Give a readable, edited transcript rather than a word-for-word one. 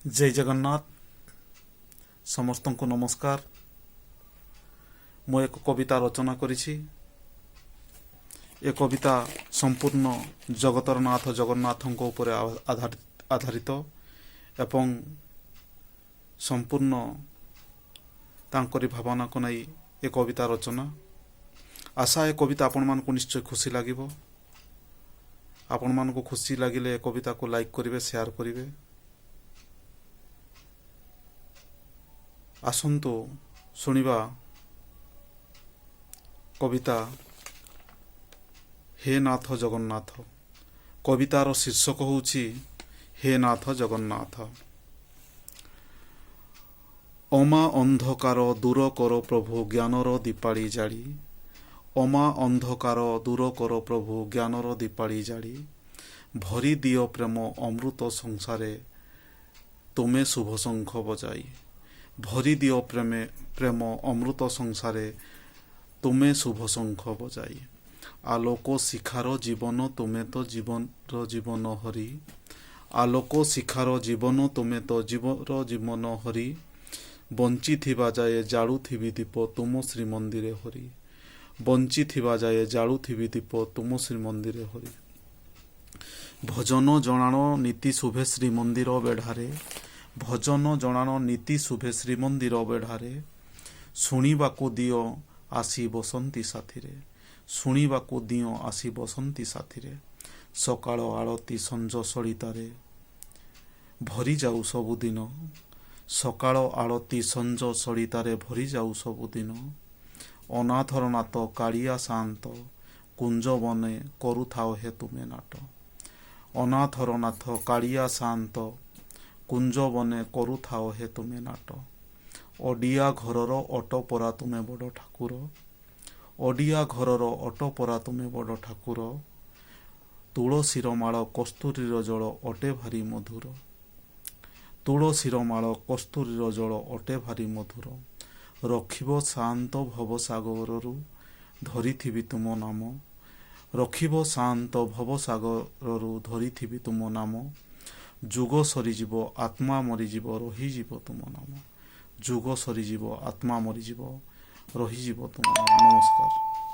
जय जगन्नाथ समस्त को नमस्कार। मु एक कविता रचना करिछि। ए कविता संपूर्ण जगतर नाथ जगन्नाथ उपर आधारित एवं संपूर्ण तांकरी भावना को नहीं ए कविता रचना। आशा ए कविता आपण मान को निश्चय खुशी लागिबो। आपण मान को खुशी लागिले ए कविता को लाइक करिवे, शेयर करिवे। आसंतु सुनिबा कविता हे नाथ जगन्नाथ। कवितार शीर्षक होउछि हे नाथ जगन्नाथ। अमा अंधकार दूर कर प्रभु ज्ञानर दीपाड़ी जाड़ी। अमा अंधकार दूर कर प्रभु ज्ञानर दीपाड़ी जाड़ी। भरी दियो प्रेम अमृत संसारे तुमे शुभ शंख बजाई। भरी दियो प्रेम अमृत संसारे तुमे शुभ शंख बजाई। आलोक शिखार जीवन तुमे तो जीवन हरि। आलोक शिखार जीवन तुमे तो जीवन हरि। बंची थिबा जाए जाळू थिबी दीप तुम श्रीमंदिरे हरि। बंची थिबा जाए जाळू थिबी दीप तुम श्रीमंदिरे हरि। भजन जणाण नीति शुभे श्रीमंदिर बेढ़ारे। भजन जणाण नीति शुभे श्रीमंदिर बेढ़ारे। शुणिबाकु दियो आसी बसंती साथीरे। शुणिबाकु दियो आसी बसंती साथीरे। सकाळ आळती संज सळितारे भरी जाऊ सबुदिन। सकाळ आळती संज सळितारे भरी जाऊ सबुदिन। अनाथर नाथ काଳିया शांत कुंज बने करुथाओ हे तुमे नाट। अनाथर नाथ काଳିया शांत कुंज बने करुथाओ हे तुमे नाट। ओडिया घरर अटपरा तुमे बड़ ठाकुर। ओडिया घरर अटपरा तुमे बड़ ठाकुर। तुळसीर माळ कस्तूरीर जल अटे भारी मधुर। तुळसीर माळ कस्तूरीर जल अटे भारी मधुर। रखिब शांत भवसागररु धरिथिबि तुम नाम। रखिब शांत भवसागररु धरिथिबि तुम नाम। जुग सरीजीव आत्मा मरीजीव रहीजीव तुम नाम। जुग सरीजीव आत्मा मरीजीव रहीजीव तुम नाम। नमस्कार।